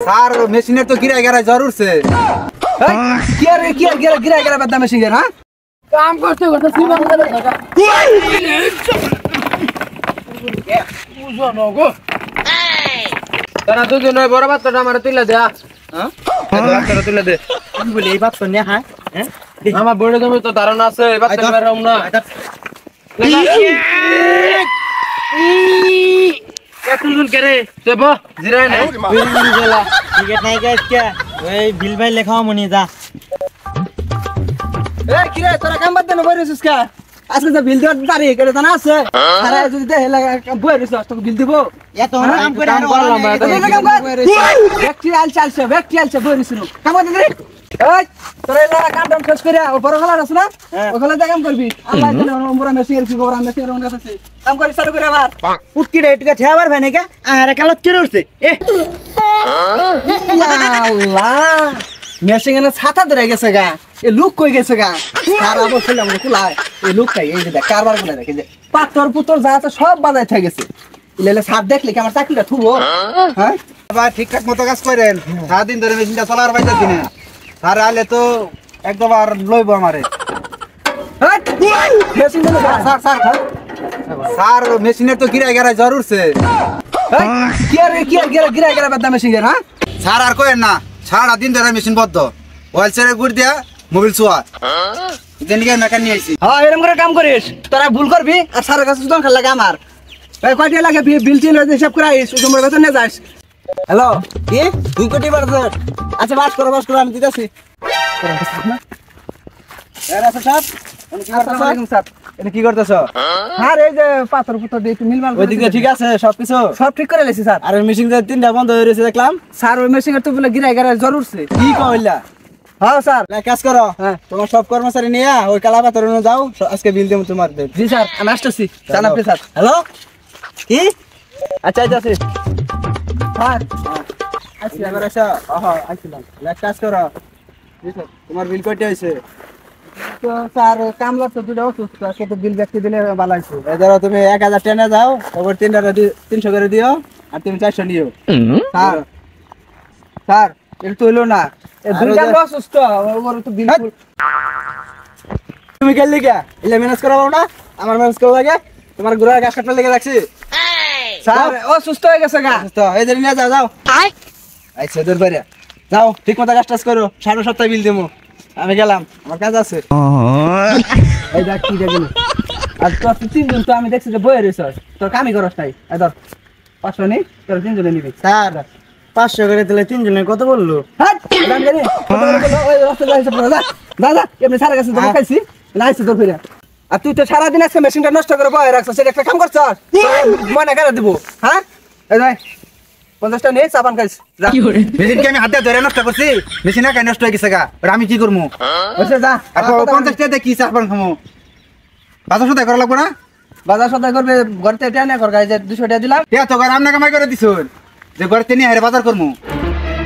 sir মেশিনের তো গিরা গিরা জরুর সে কি আর গিরা গিরা বাদ মেশিন এর হ্যাঁ কাম করতে করতে সিমান করে টাকা বুঝো নগো তারা দুজন বড় বাচ্চাটা আমারে তুইলা দে হ্যাঁ বাচ্চাটা তুইলা দে আমি বলি এই বাচ্চা নিয়ে হ্যাঁ আমার বড় জমি তো ধারণা আছে এই বাচ্চা বেরম না কতজন করে দেব জিরাই না বিল গেলা টিকেট নাই গাইস কে ওই বিল ভাই লেখাও মনি যা এ কি রে তোরা কাম বাদ দেন বইরিস কা আজকে তো বিল দেওয়ার তারিখ এটা জানা আছে আরে যদি দেহে লাগা বইরিস তো বিল দিব এত কাম করে আর করলাম ব্যক্তি আলছে বইরিস নো কাম করতে রে এই তোরা এলা কাম দাম শেষ করে বড় হলা আছে না ওখানে যা কাম করবি আল্লাহ জানে আমরা মেসির কি খবর আমরা মেসির ওনা আছে কাম করে শুরু করে আবার উটকি রে এটকা ঠেয়াবার ভাই নাকি আরে কালত কি উঠছে এ আল্লাহ মেশিং এর ছাতা ধরে গেছে গা এ লুক কই গেছে গা সারা বছর আমরা কুলাই এই লুকটাই এই যে দেখ কারবার করে রেখে যে পাথর পুতর যা আছে সব বাজায় থেকে গেছে ইলেলে সার দেখলে কি আমার চাকরিটা থুবো হ্যাঁ ভাই ঠিকঠাক মতো কাজ করেন সারাদিন ধরে মেশিনটা চলার পাইতেছি না স্যার আলে তো একদম আর লইব আমারে মেশিন স্যার স্যার স্যার মেশিনের তো গিরা গিরা জরুর সে কি আর গিরা গিরা বাদ মেশিন এর হ্যাঁ স্যার আর কইেন না সারা দিন ধরে মেশিন বদ্ধ ওয়েল সেরে গুড় দিয়া মোবাইল চুয়া দেনকে মেকান নিয়ে আইছি হ্যাঁ এরকম করে কাম করিস তোরা ভুল করবি আর স্যারের কাছে সুদন খেলা লাগে আমার ভাই কয়টা লাগে বিল চিল হইতে হিসাব করে আইস তোমার বেতন নিয়ে যাস হ্যালো কি 2 কোটি বাজার আচ্ছা বাস করো আমি দিতেছি কি করতেছ হ্যাঁ এই যে পাথর পুতর দিয়ে মিল মাল ওইদিকে ঠিক আছে সবকিছু সব ঠিক করে লেছি স্যার আর ওই মেশিন যে 3টা বন্ধ হয়ে রয়েছে দেখলাম স্যার ওই মেশিন এর তো বলে গিরা গিরা জরুর সে কি কইলা হ্যাঁ স্যার কাজ করো হ্যাঁ তোমার সব কর্মচারী নিয়ে ওই কালা পাথর নিয়ে যাও আজকে বিল দেব তোমার দেব জি স্যার আমি আসতেছি জানাবি স্যার হ্যালো কি আচ্ছা আচ্ছা স্যার আচ্ছা এবার আসো হ্যাঁ আইছিলাম কাজ করো জি স্যার তোমার বিল কয়টা হইছে তো স্যার কামলা তো দুটো অসুস্থ কত বিল ব্যক্তি দিলে ভালো হইছে ধরো তুমি 1000 টেনে যাও ওপর 300 করে দিও আর তুমি 400 নিও স্যার স্যার এটা তো হলো না এই দুইটা অসুস্থ ওপর তো বিল তুমি গেল লিগা ইলে ম্যানেজ করাবো না আমার ম্যানেজ করা লাগে তোমার গুড়া গাছ কাটতে লেগে রাখছি স্যার অসুস্থ হয়ে গেছে গা অসুস্থ এই যে নিয়ে যাও আচ্ছা দূর বাইরে যাও ঠিক মতো কাজ টাজ করো 7.5 সপ্তাহ বিল দেবো আমি গেলাম আমার কাজ আছে এই দেখ কি দেখলি আর তোর 3 জন তো আমি দেখছি যে বইয়ে রইছস তোর কামই করস নাই এই ধর 500 নি তোর 3 জনে নিবি স্যার 500 করে দিলে 3 জনের কত বললো হ্যাঁ দাম জানি কত বললো ওই রাস্তা যাইছে পুরো যা এমনি সারা গেছে তো খাইছি নাইছে তোর ফিরে আর তুই তো সারা দিন আজকে মেশিনটা নষ্ট করে বয়ে রাখছস সেটা একটা কাম করছস মনে করে দিব হ্যাঁ এই ভাই 50টা নেই সাবান খাইছ মেশিন কি আমি হাতে ধরে নষ্ট করছি মেশিন একা নষ্ট হয়ে গেছে গা আর আমি কি করবো বসে যা আর 50টা দিয়ে কি সাবান খামু বাজার সদাই করা লাগবে না বাজার সদাই করবে ঘরতে এটা না কর গাইজে 200 টাকা দিলাম তে তো ঘর আমনা কামাই করে দিছুন যে ঘরতে নিয়ে হারে বাজার করমু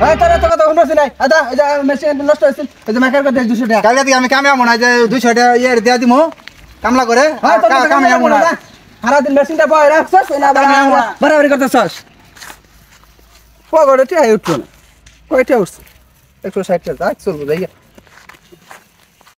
এই তোরা তো কথা শুনছিস নাই আদা এই যে মেশিন নষ্ট হইছে এই যে মাকার করে 200 টাকা কালকে থেকে আমি কামে আমু না যে 200 টাকা ইয়ে দিয়া দিমু কামলা করে কামে আমু না সারা দিন মেশিনটা বয়ে রাখছস না বাড়াবাড়ি করতেছস পগড়ে তে আই উঠতো না কয়টা উঠছে 160 টাকা চলবো যাইয়া